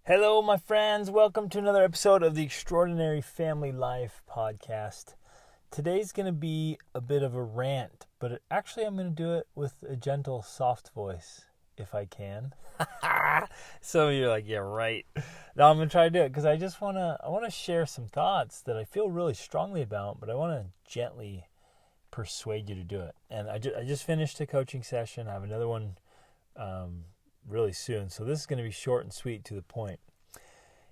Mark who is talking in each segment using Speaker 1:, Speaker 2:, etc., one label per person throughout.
Speaker 1: Hello, my friends. Welcome to another episode of the Extraordinary Family Life podcast. Today's going to be a bit of a rant, but actually I'm going to do it with a gentle, soft voice, if I can. Some of you are like, yeah, right. Now I'm going to try to do it because I want to share some thoughts that I feel really strongly about, but I want to gently persuade you to do it. And I just finished a coaching session. I have another one really soon. So this is going to be short and sweet to the point.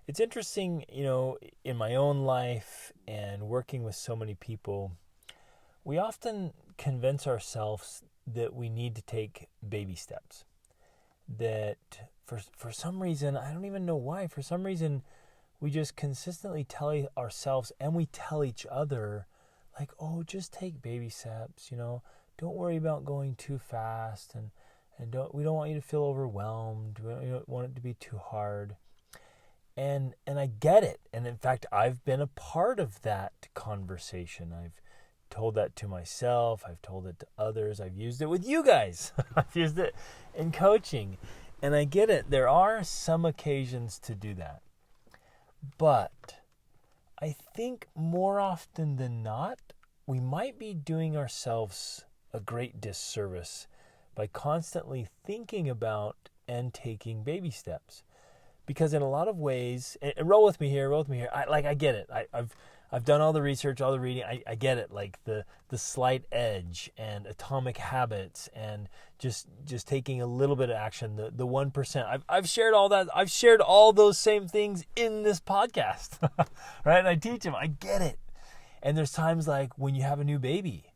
Speaker 1: It's interesting, in my own life and working with so many people, we often convince ourselves that we need to take baby steps. That for some reason, I don't even know why, for some reason, we just consistently tell ourselves and we tell each other, like, oh, just take baby steps, don't worry about going too fast, and we don't want you to feel overwhelmed. We don't want it to be too hard. And I get it. And in fact, I've been a part of that conversation. I've told that to myself. I've told it to others. I've used it with you guys. I've used it in coaching. And I get it. There are some occasions to do that. But I think more often than not, we might be doing ourselves a great disservice by constantly thinking about and taking baby steps. Because in a lot of ways, and roll with me here, I get it. I've done all the research, all the reading. I get it. Like the slight edge and atomic habits and just taking a little bit of action, the 1%. I've shared all that. I've shared all those same things in this podcast, right? And I teach them. I get it. And there's times like when you have a new baby,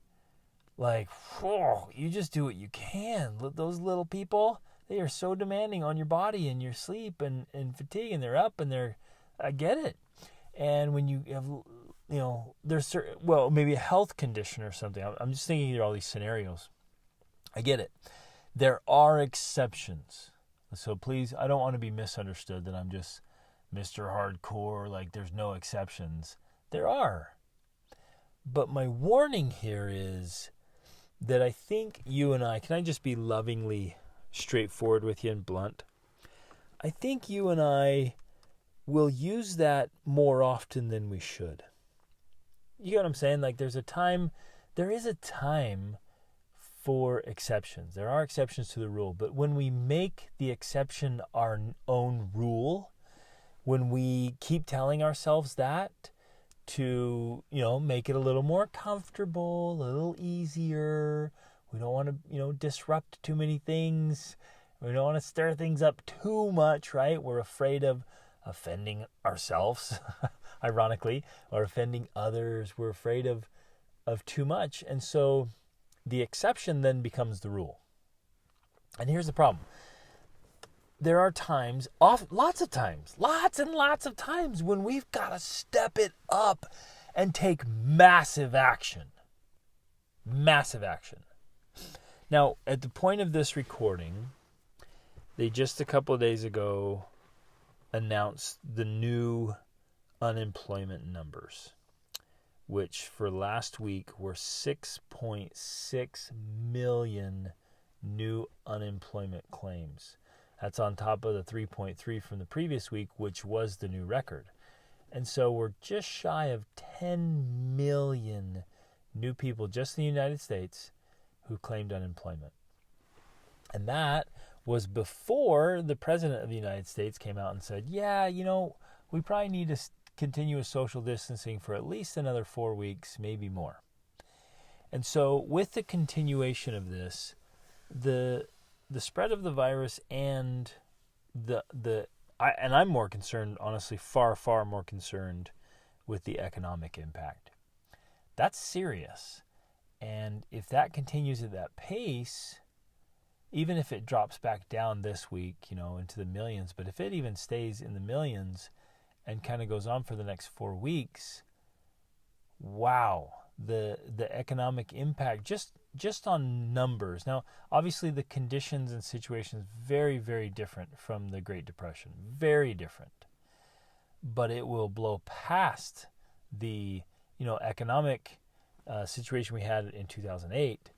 Speaker 1: like, whoa, you just do what you can. Those little people, they are so demanding on your body and your sleep and fatigue, and they're up and I get it. And when you have, there's certain, maybe a health condition or something. I'm just thinking through all these scenarios. I get it. There are exceptions. So please, I don't want to be misunderstood that I'm just Mr. Hardcore, like there's no exceptions. There are. But my warning here is that I think you and I, can I just be lovingly straightforward with you and blunt? I think you and I will use that more often than we should. You get what I'm saying? Like there is a time for exceptions. There are exceptions to the rule, but when we make the exception our own rule, when we keep telling ourselves that to, make it a little more comfortable, a little easier, we don't want to, disrupt too many things. We don't want to stir things up too much, right? We're afraid of offending ourselves, ironically, or offending others. We're afraid of too much. And so the exception then becomes the rule. And here's the problem. There are times, lots and lots of times when we've got to step it up and take massive action. Massive action. Now, at the point of this recording, they just a couple of days ago announced the new unemployment numbers, which for last week were 6.6 million new unemployment claims. That's on top of the 3.3 from the previous week, which was the new record. And so we're just shy of 10 million new people just in the United States who claimed unemployment. And that was before the President of the United States came out and said, yeah, we probably need to continue with social distancing for at least another 4 weeks, maybe more. And so with the continuation of this, the spread of the virus and I'm more concerned, honestly, far, far more concerned with the economic impact. That's serious. And if that continues at that pace, even if it drops back down this week, into the millions, but if it even stays in the millions and kind of goes on for the next 4 weeks, wow, the economic impact just on numbers. Now, obviously the conditions and situations very, very different from the Great Depression, very different. But it will blow past the, economic situation we had in 2008,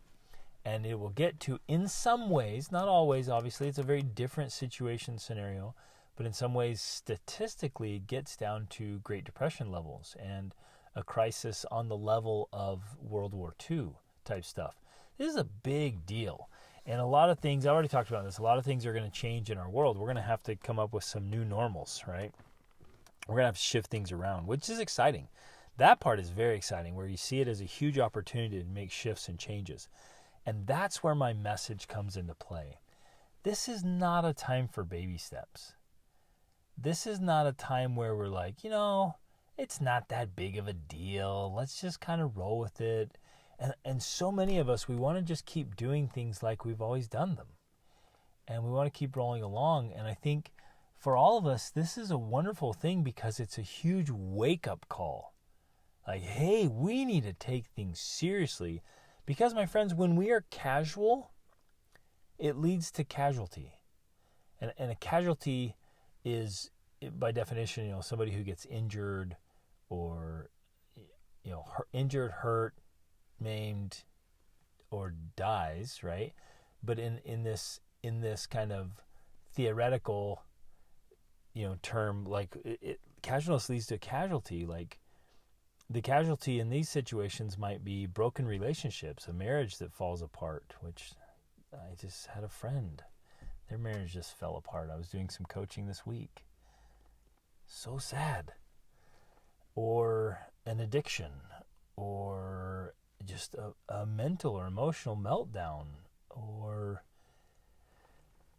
Speaker 1: and it will get to, in some ways, not always, obviously, it's a very different situation scenario, but in some ways, statistically, it gets down to Great Depression levels and a crisis on the level of World War II type stuff. This is a big deal. And a lot of things, I already talked about this, a lot of things are going to change in our world. We're going to have to come up with some new normals, right? We're going to have to shift things around, which is exciting. That part is very exciting, where you see it as a huge opportunity to make shifts and changes. And that's where my message comes into play. This is not a time for baby steps. This is not a time where we're like, it's not that big of a deal. Let's just kind of roll with it. And so many of us, we want to just keep doing things like we've always done them. And we want to keep rolling along. And I think for all of us, this is a wonderful thing because it's a huge wake-up call. Like, hey, we need to take things seriously. Because, my friends, when we are casual, it leads to casualty. And a casualty is, by definition, somebody who gets injured or, injured, hurt, maimed, or dies, right? But in this kind of theoretical, term, like casualness leads to casualty. Like the casualty in these situations might be broken relationships, a marriage that falls apart. Which I just had a friend, their marriage just fell apart. I was doing some coaching this week. So sad. Or an addiction, or just a mental or emotional meltdown, or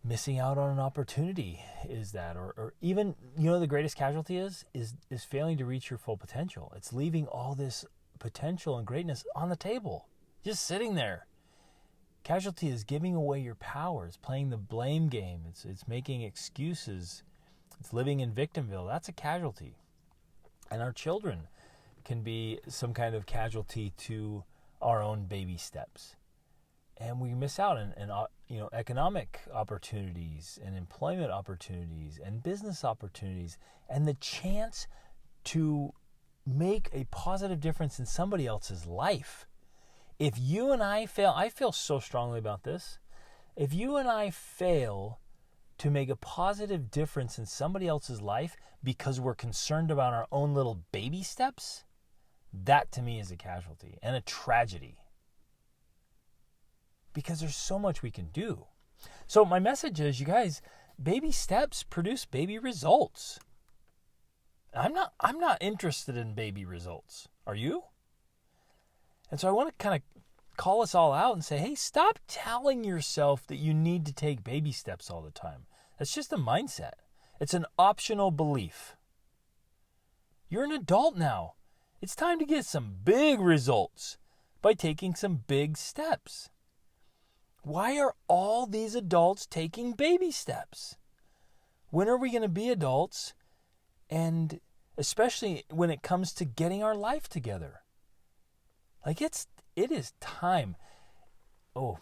Speaker 1: missing out on an opportunity is that, or even, the greatest casualty is failing to reach your full potential. It's leaving all this potential and greatness on the table, just sitting there. Casualty is giving away your power. It's playing the blame game. It's making excuses. It's living in victimville. That's a casualty. And our children can be some kind of casualty to our own baby steps. And we miss out on economic opportunities and employment opportunities and business opportunities and the chance to make a positive difference in somebody else's life. If you and I fail, I feel so strongly about this. If you and I fail to make a positive difference in somebody else's life because we're concerned about our own little baby steps, that to me is a casualty and a tragedy. Because there's so much we can do. So my message is, you guys, baby steps produce baby results. I'm not interested in baby results. Are you? And so I want to kind of call us all out and say, hey, stop telling yourself that you need to take baby steps all the time. That's just a mindset. It's an optional belief. You're an adult now. It's time to get some big results by taking some big steps. Why are all these adults taking baby steps? When are we going to be adults? And especially when it comes to getting our life together. Like it is time. Oh,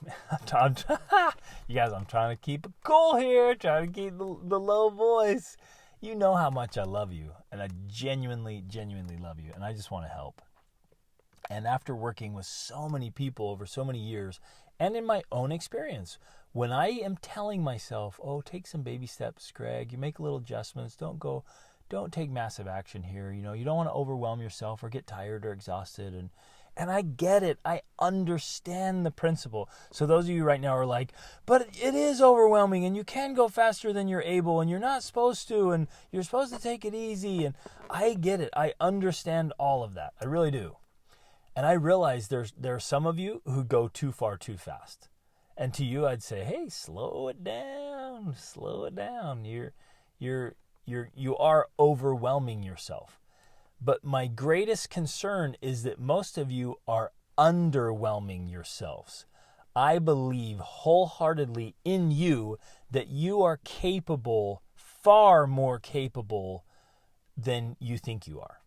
Speaker 1: you guys, I'm trying to keep it cool here, trying to keep the low voice. You know how much I love you, and I genuinely love you, and I just want to help. And after working with so many people over so many years, and in my own experience, when I am telling myself, oh, take some baby steps, Greg, you make little adjustments, don't take massive action here, you don't want to overwhelm yourself or get tired or exhausted, and I get it. I understand the principle. So those of you right now are like, but it is overwhelming and you can go faster than you're able and you're not supposed to and you're supposed to take it easy. And I get it. I understand all of that. I really do. And I realize there are some of you who go too far too fast. And to you, I'd say, hey, slow it down. Slow it down. You are overwhelming yourself. But my greatest concern is that most of you are underwhelming yourselves. I believe wholeheartedly in you that you are capable, far more capable than you think you are.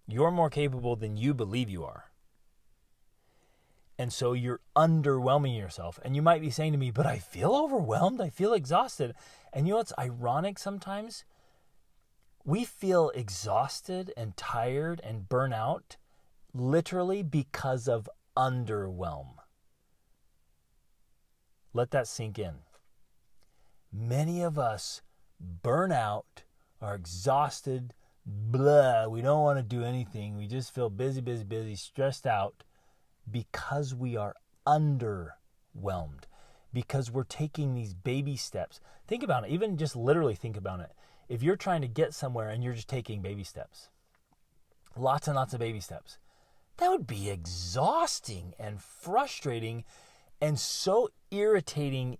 Speaker 1: You're more capable than you believe you are. And so you're underwhelming yourself. And you might be saying to me, but I feel overwhelmed. I feel exhausted. And you know what's ironic sometimes? We feel exhausted and tired and burnt out literally because of underwhelm. Let that sink in. Many of us burn out, are exhausted, blah, we don't want to do anything. We just feel busy, stressed out because we are underwhelmed, because we're taking these baby steps. Think about it, even just literally think about it. If you're trying to get somewhere and you're just taking baby steps, lots and lots of baby steps, that would be exhausting and frustrating and so irritating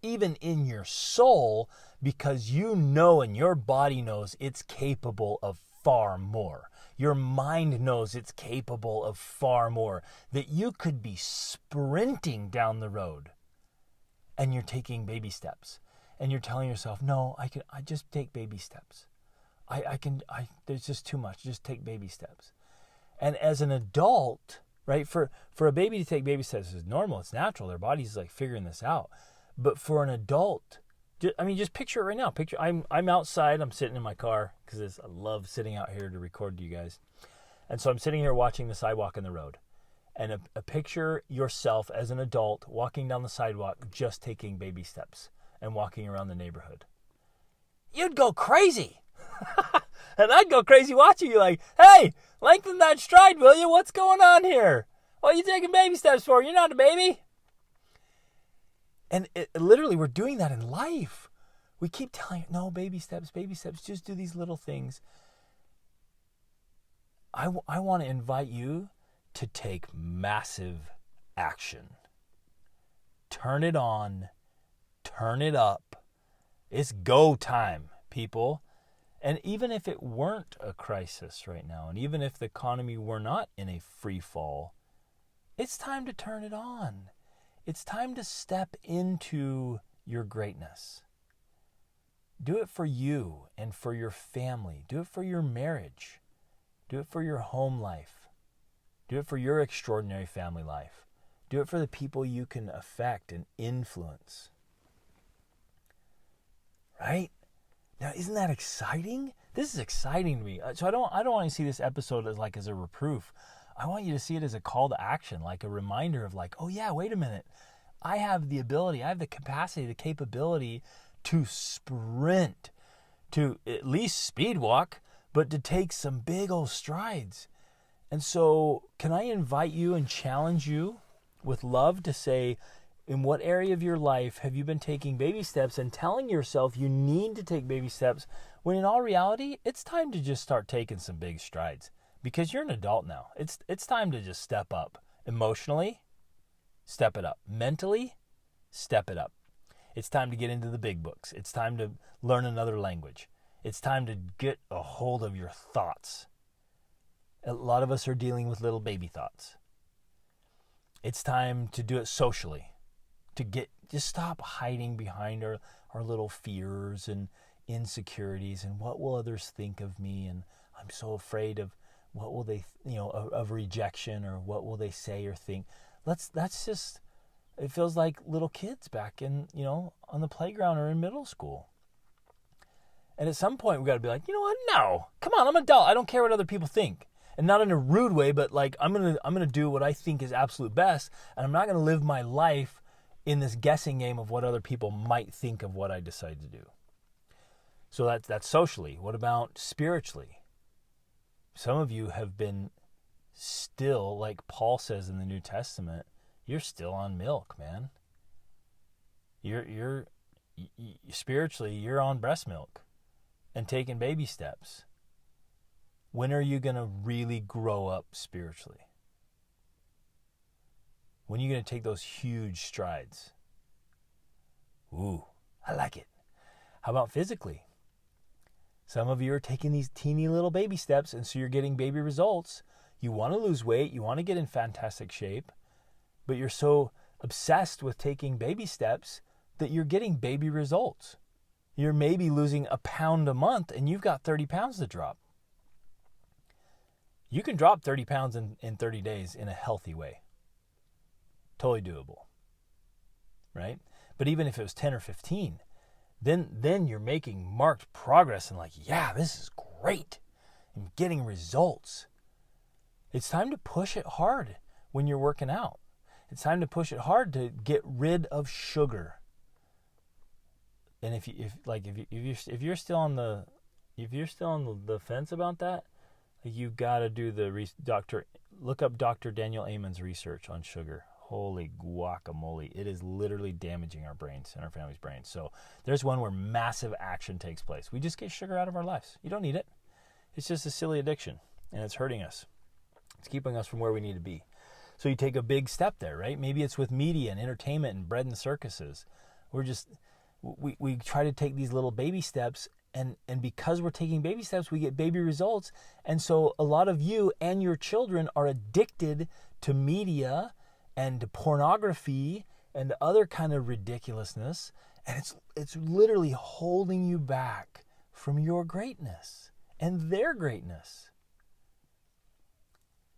Speaker 1: even in your soul, because you know and your body knows it's capable of far more. Your mind knows it's capable of far more. That you could be sprinting down the road and you're taking baby steps. And you're telling yourself, no, I just take baby steps. There's just too much. Just take baby steps. And as an adult, right, for a baby to take baby steps is normal. It's natural. Their body's like figuring this out. But for an adult, just picture it right now. Picture I'm outside. I'm sitting in my car because I love sitting out here to record to you guys. And so I'm sitting here watching the sidewalk and the road. And a picture yourself as an adult walking down the sidewalk, just taking baby steps and walking around the neighborhood. You'd go crazy. And I'd go crazy watching you like, hey, lengthen that stride, will you? What's going on here? What are you taking baby steps for? You're not a baby. And literally, we're doing that in life. We keep telling you, no, baby steps, just do these little things. I want to invite you to take massive action. Turn it on. Turn it up. It's go time, people. And even if it weren't a crisis right now, and even if the economy were not in a free fall, it's time to turn it on. It's time to step into your greatness. Do it for you and for your family. Do it for your marriage. Do it for your home life. Do it for your extraordinary family life. Do it for the people you can affect and influence. Right? Now, isn't that exciting? This is exciting to me. So I don't want you to see this episode as a reproof. I want you to see it as a call to action, like a reminder of like, oh yeah, wait a minute. I have the ability, I have the capacity, the capability to sprint, to at least speed walk, but to take some big old strides. And so can I invite you and challenge you with love to say, in what area of your life have you been taking baby steps and telling yourself you need to take baby steps, when in all reality, it's time to just start taking some big strides, because you're an adult now. It's time to just step up. Emotionally, step it up. Mentally, step it up. It's time to get into the big books. It's time to learn another language. It's time to get a hold of your thoughts. A lot of us are dealing with little baby thoughts. It's time to do it socially. Just stop hiding behind our little fears and insecurities and what will others think of me, and I'm so afraid of what will they, of rejection, or what will they say or think. That's just, it feels like little kids back in, on the playground or in middle school. And at some point we got to be like, you know what? No, come on, I'm an adult. I don't care what other people think. And not in a rude way, but like I'm gonna do what I think is absolute best, and I'm not gonna live my life in this guessing game of what other people might think of what I decide to do. So that's socially. What about spiritually? Some of you have been still, like Paul says in the New Testament, you're still on milk, man. You're spiritually, you're on breast milk and taking baby steps. When are you going to really grow up spiritually? When are you going to take those huge strides? Ooh, I like it. How about physically? Some of you are taking these teeny little baby steps, and so you're getting baby results. You want to lose weight. You want to get in fantastic shape. But you're so obsessed with taking baby steps that you're getting baby results. You're maybe losing a pound a month, and you've got 30 pounds to drop. You can drop 30 pounds in 30 days in a healthy way. Totally doable, right? But even if it was 10 or 15, then you're making marked progress and like, yeah, this is great. I'm getting results. It's time to push it hard when you're working out. It's time to push it hard to get rid of sugar. And if you're still on the fence about that, you got to do look up Dr. Daniel Amen's research on sugar. Holy guacamole. It is literally damaging our brains and our family's brains. So there's one where massive action takes place. We just get sugar out of our lives. You don't need it. It's just a silly addiction, and it's hurting us. It's keeping us from where we need to be. So you take a big step there, right? Maybe it's with media and entertainment and bread and circuses. We try to take these little baby steps, and because we're taking baby steps, we get baby results. And so a lot of you and your children are addicted to media and to pornography and other kind of ridiculousness. And it's literally holding you back from your greatness and their greatness.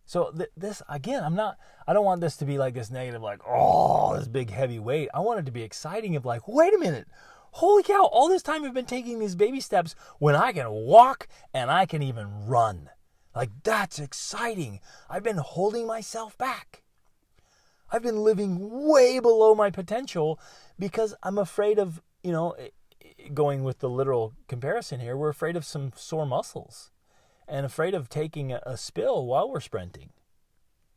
Speaker 1: So this, again, I don't want this to be like this negative, like, oh, this big heavy weight. I want it to be exciting of like, wait a minute. Holy cow, all this time I've been taking these baby steps when I can walk and I can even run. Like, that's exciting. I've been holding myself back. I've been living way below my potential because I'm afraid of, going with the literal comparison here, we're afraid of some sore muscles and afraid of taking a spill while we're sprinting.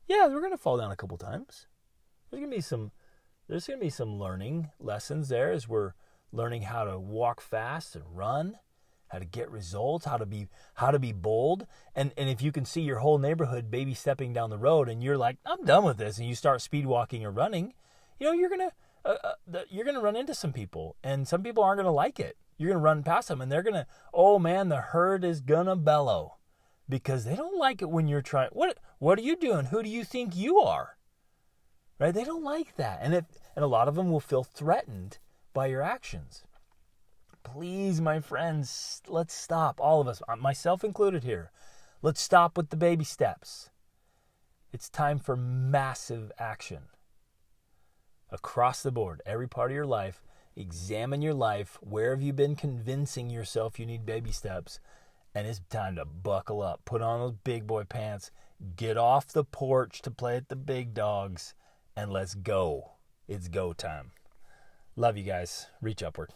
Speaker 1: Yeah, we're going to fall down a couple times. There's going to be some learning lessons there as we're learning how to walk fast and run, how to get results, how to be bold. And if you can see your whole neighborhood baby stepping down the road and you're like, I'm done with this, and you start speed walking or running, you're gonna run into some people, and some people aren't gonna like it. You're gonna run past them, and they're gonna, oh man, the herd is gonna bellow because they don't like it when you're trying. What are you doing? Who do you think you are? Right? They don't like that, and a lot of them will feel threatened by your actions. Please, my friends, let's stop. All of us, myself included here. Let's stop with the baby steps. It's time for massive action. Across the board, every part of your life, examine your life. Where have you been convincing yourself you need baby steps? And it's time to buckle up. Put on those big boy pants. Get off the porch to play at the big dogs. And let's go. It's go time. Love you guys. Reach upward.